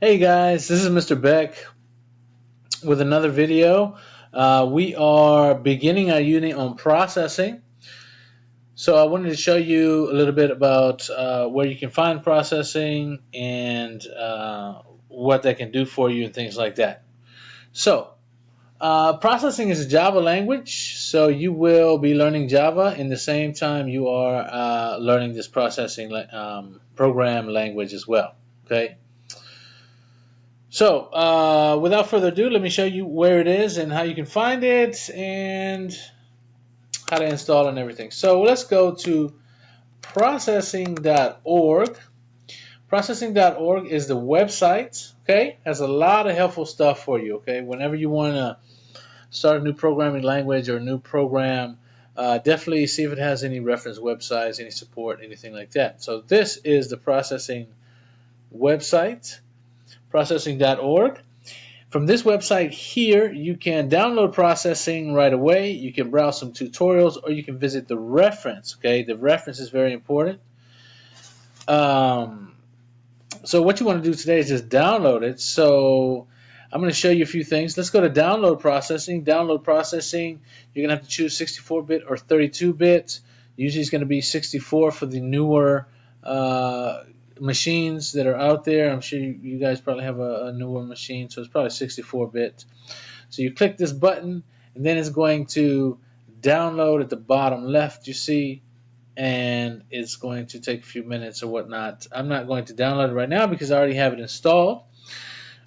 Hey guys, this is Mr. Beck with another video. We are beginning our unit on processing. So I wanted to show you a little bit about where you can find processing and what that can do for you and things like that. So processing is a Java language, so you will be learning Java in the same time you are learning this processing program language as well. Okay. So, without further ado, let me show you where it is and how you can find it and how to install and everything. So, let's go to processing.org. Processing.org is the website, okay? Has a lot of helpful stuff for you, okay? Whenever you want to start a new programming language or a new program, definitely see if it has any reference websites, any support, anything like that. So, this is the processing website, processing.org. From this website here, you can download processing right away. You can browse some tutorials, or you can visit the reference. Okay, the reference is very important. So what you want to do today is just download it. So I'm going to show you a few things. Let's go to download processing. Download processing, you're going to have to choose 64-bit or 32-bit. Usually it's going to be 64 for the newer machines that are out there. I'm sure you guys probably have a newer machine, so it's probably 64-bit. So you click this button, and then it's going to download at the bottom left, you see, and it's going to take a few minutes or whatnot. I'm not going to download it right now because I already have it installed.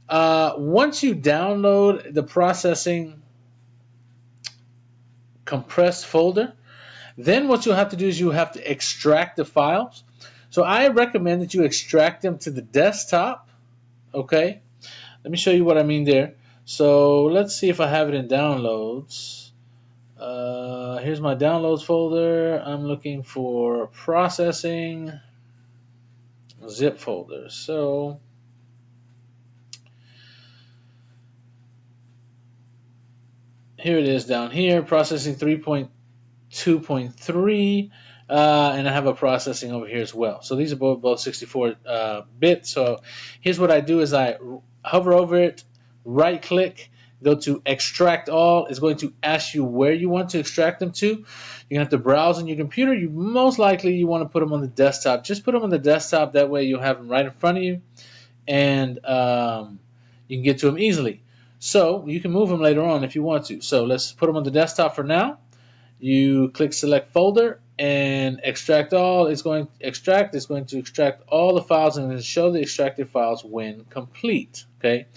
Once you download the processing compressed folder, then what you'll have to do is you have to extract the files. So I recommend that you extract them to the desktop. Okay, let me show you what I mean there. So let's see if I have it in downloads. Here's my downloads folder. I'm looking for processing zip folder. So here it is down here, processing 3.2.3. And I have a processing over here as well. So these are both 64 bits. So here's what I do is I hover over it, right click, go to extract all. It's going to ask you where you want to extract them to. You're going to have to browse on your computer. Most likely you want to put them on the desktop. Just put them on the desktop. That way you'll have them right in front of you, and you can get to them easily. So you can move them later on if you want to. So let's put them on the desktop for now. You click select folder and extract all. It's going to extract all the files and show the extracted files when complete. Okay,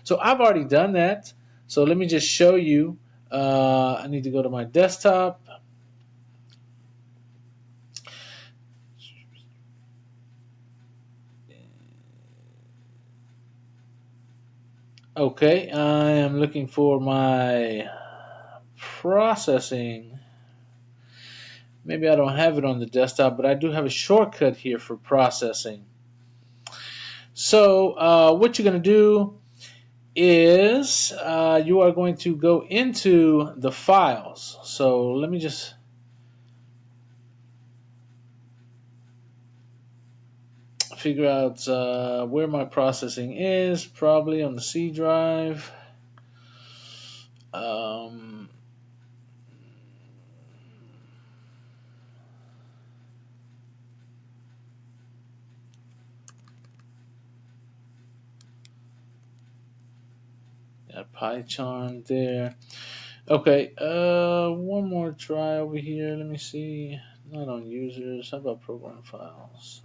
so I've already done that. So let me just show you. I need to go to my desktop. Okay, I am looking for my processing. Maybe I don't have it on the desktop, but I do have a shortcut here for processing. So what you're going to do is you are going to go into the files. So let me just figure out where my processing is. Probably on the C drive. Got PyCharm there. Okay, one more try over here. Let me see. Not on users. How about program files?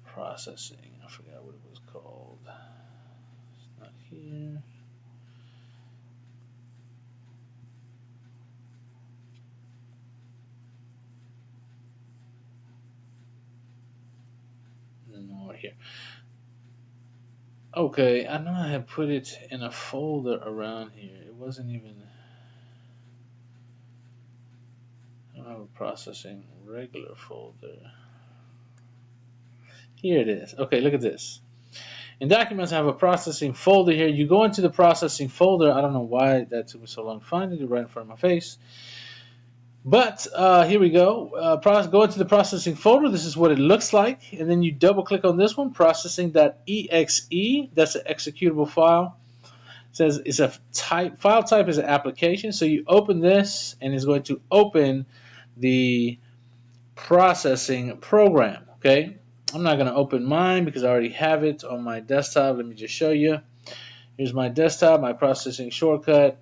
Processing. I forgot what it was called. It's not here. No, here. Okay, I know I had put it in a folder around here. It wasn't even. I don't have a processing regular folder. Here it is. Okay, look at this. In documents, I have a processing folder here. You go into the processing folder. I don't know why that took me so long to find it. Right in front of my face. But here we go. Go into the processing folder. This is what it looks like. And then you double click on this one, processing.exe. That's an executable file. It says it's a type. File type is an application. So you open this, and it's going to open the processing program. Okay. I'm not going to open mine because I already have it on my desktop. Let me just show you. Here's my desktop, my processing shortcut.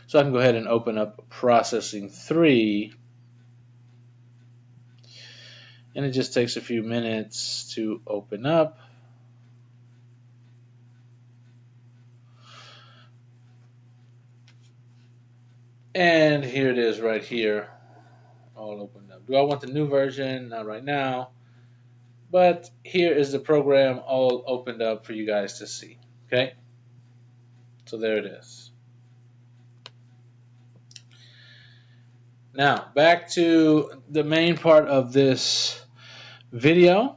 So I can go ahead and open up processing 3. And it just takes a few minutes to open up. And here it is right here, all opened up. Do I want the new version? Not right now. But here is the program all opened up for you guys to see. Okay? So there it is. Now, back to the main part of this video.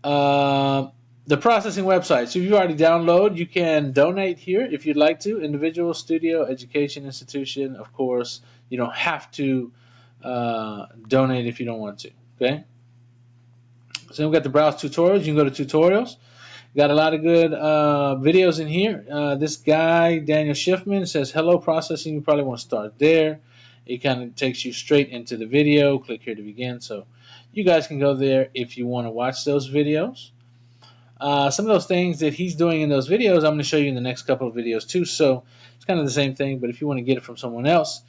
The processing website. So if you already download, you can donate here if you'd like to. Individual, studio, education, institution. Of course, you don't have to donate if you don't want to. Okay. So we've got the browse tutorials. You can go to tutorials. Got a lot of good videos in here. This guy, Daniel Schiffman, says hello processing. You probably want to start there. It kind of takes you straight into the video. Click here to begin. So you guys can go there if you want to watch those videos. Some of those things that he's doing in those videos, I'm going to show you in the next couple of videos too. So it's kind of the same thing, but if you want to get it from someone else,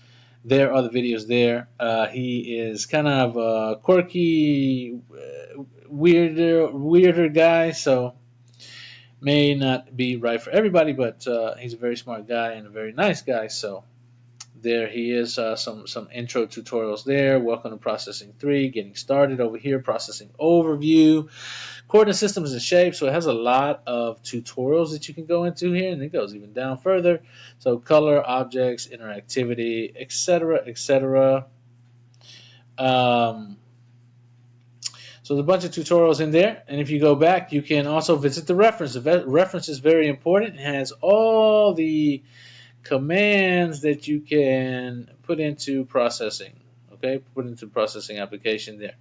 there are the videos there. He is kind of a quirky, weirder guy, so may not be right for everybody, but he's a very smart guy and a very nice guy. So there he is. Some intro tutorials there. Welcome to Processing 3. Getting started over here. Processing overview. Coordinate systems and shapes, so it has a lot of tutorials that you can go into here, and it goes even down further. So color, objects, interactivity, etc., etc. So there's a bunch of tutorials in there, and if you go back, you can also visit the reference. The reference is very important. It has all the commands that you can put into processing. Okay, put into processing application there.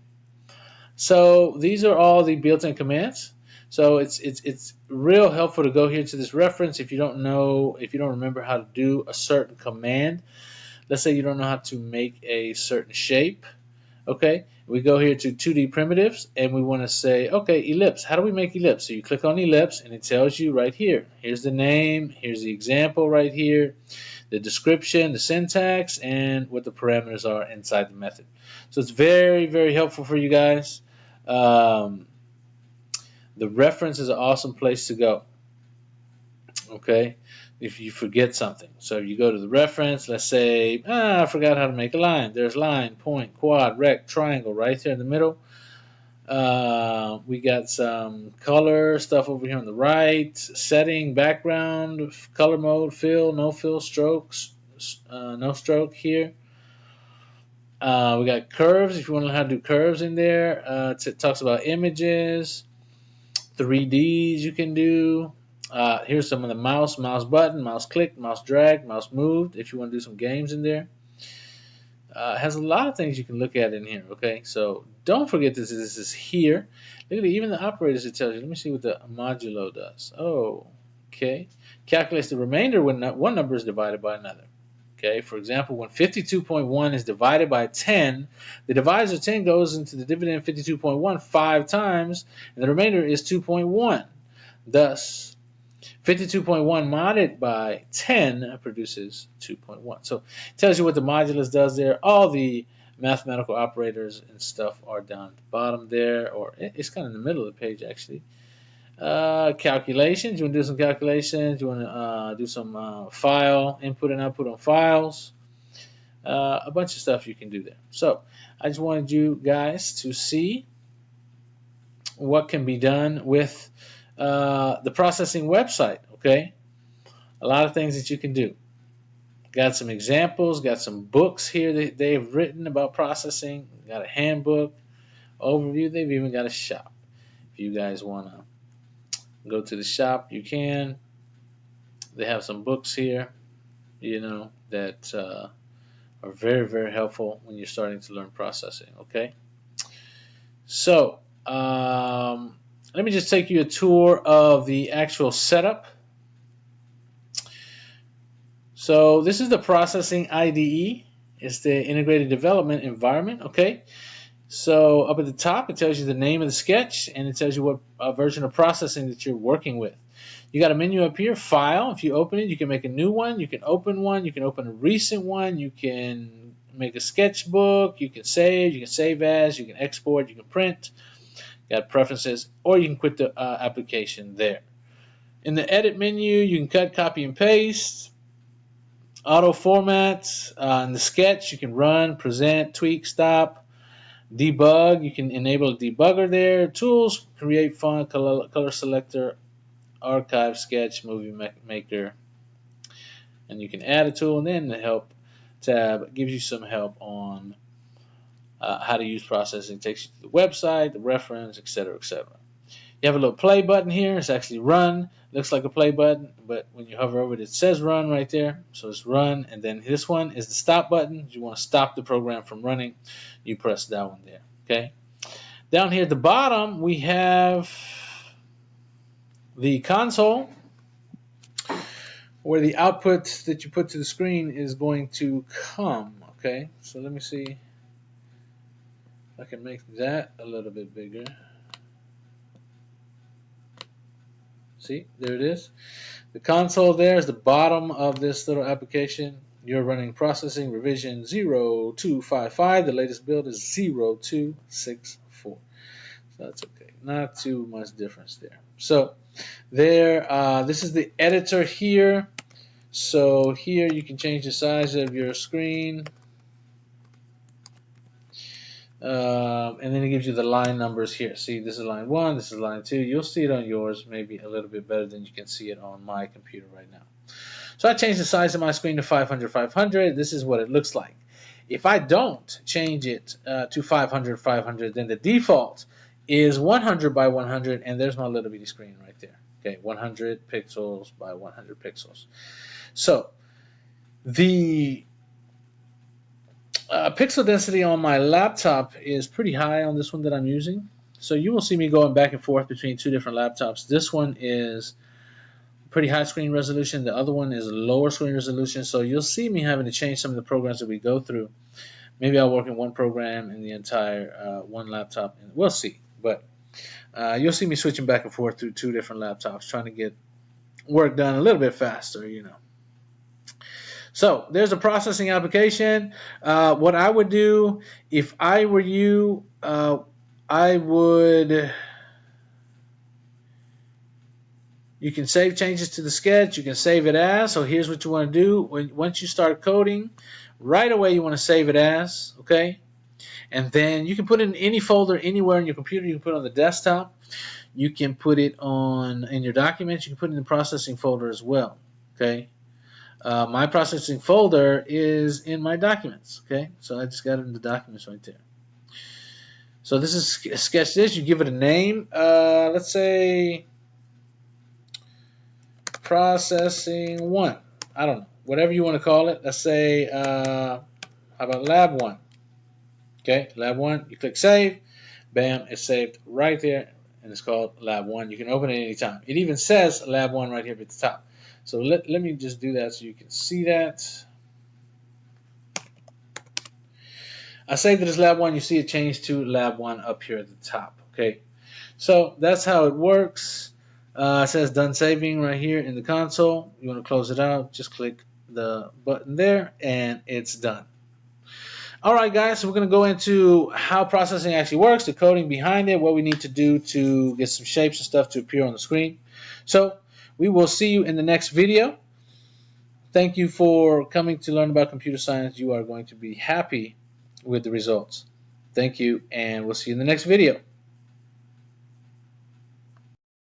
So these are all the built-in commands. So it's real helpful to go here to this reference if you don't remember how to do a certain command. Let's say you don't know how to make a certain shape. Okay, we go here to 2D primitives and we want to say, okay, ellipse. How do we make ellipse? So you click on ellipse and it tells you right here. Here's the name. Here's the example right here. The description, the syntax, and what the parameters are inside the method. So it's very, very helpful for you guys. The reference is an awesome place to go. Okay, if you forget something. So you go to the reference, let's say, I forgot how to make a line. There's line, point, quad, rect, triangle right there in the middle. We got some color stuff over here on the right, setting, background, color mode, fill, no fill, strokes, no stroke here. We got curves, if you want to know how to do curves in there. It talks about images, 3Ds you can do. Here's some of the mouse button, mouse click, mouse drag, mouse moved, if you want to do some games in there. It has a lot of things you can look at in here, okay? So don't forget this is here. Look at it, even the operators it tells you. Let me see what the modulo does. Oh, okay. Calculates the remainder when one number is divided by another. Okay, for example, when 52.1 is divided by 10, the divisor 10 goes into the dividend 52.1 5 times, and the remainder is 2.1. Thus, 52.1 modded by 10 produces 2.1. So it tells you what the modulus does there. All the mathematical operators and stuff are down at the bottom there, or it's kind of in the middle of the page actually. Calculations. You want to do some calculations. You want to do some file input and output on files. A bunch of stuff you can do there. So I just wanted you guys to see what can be done with the processing website. Okay, a lot of things that you can do. Got some examples. Got some books here that they've written about processing. Got a handbook overview. They've even got a shop. If you guys want to go to the shop, you can. They have some books here, that are very, very helpful when you're starting to learn processing. Okay, so let me just take you a tour of the actual setup. So this is the processing IDE. It's the integrated development environment. Okay, so up at the top, it tells you the name of the sketch, and it tells you what version of processing that you're working with. You got a menu up here, File. If you open it, you can make a new one. You can open one. You can open a recent one. You can make a sketchbook. You can save. You can save as. You can export. You can print. You got preferences, or you can quit the application there. In the Edit menu, you can cut, copy, and paste. Auto format. In the sketch, you can run, present, tweak, stop. Debug, you can enable a debugger there. Tools, create font, color selector, archive, sketch, movie maker. And you can add a tool, and then the help tab gives you some help on how to use processing. It takes you to the website, the reference, etc., etc. You have a little play button here. It's actually run. Looks like a play button, but when you hover over it, it says run right there. So it's run, and then this one is the stop button. If you want to stop the program from running, you press that one there. Okay. Down here at the bottom, we have the console, where the output that you put to the screen is going to come. Okay, so let me see if I can make that a little bit bigger. See, there it is. The console there is the bottom of this little application. You're running processing revision 0255. The latest build is 0264. So that's okay. Not too much difference there. So there, this is the editor here. So here you can change the size of your screen. And then it gives you the line numbers here. See, this is line 1, this is line 2. You'll see it on yours maybe a little bit better than you can see it on my computer right now. So I changed the size of my screen to 500, 500. This is what it looks like. If I don't change it to 500, 500, then the default is 100 by 100, and there's my little bitty screen right there. Okay, 100 pixels by 100 pixels. So the pixel density on my laptop is pretty high on this one that I'm using. So you will see me going back and forth between two different laptops. This one is pretty high screen resolution. The other one is lower screen resolution. So you'll see me having to change some of the programs that we go through. Maybe I'll work in one program in the entire one laptop. And we'll see. But you'll see me switching back and forth through two different laptops, trying to get work done a little bit faster, you know. So there's a processing application. What I would do if I were you, I would. You can save changes to the sketch. You can save it as. So here's what you want to do. Once you start coding, right away you want to save it as. Okay, and then you can put it in any folder anywhere in your computer. You can put it on the desktop. You can put it in your documents. You can put it in the processing folder as well. Okay. My processing folder is in my documents, okay? So I just got it in the documents right there. So this is sketch this. You give it a name. Let's say processing 1. I don't know. Whatever you want to call it. Let's say, how about lab 1? Okay, lab 1. You click save. Bam, it's saved right there, and it's called lab 1. You can open it anytime. It even says lab 1 right here at the top. So let me just do that so you can see that. I saved it as lab 1. You see it changed to lab 1 up here at the top. Okay, so that's how it works. It says done saving right here in the console. You want to close it out, just click the button there, and it's done. All right, guys, so we're going to go into how processing actually works, the coding behind it, what we need to do to get some shapes and stuff to appear on the screen. So we will see you in the next video. Thank you for coming to learn about computer science. You are going to be happy with the results. Thank you, and we'll see you in the next video.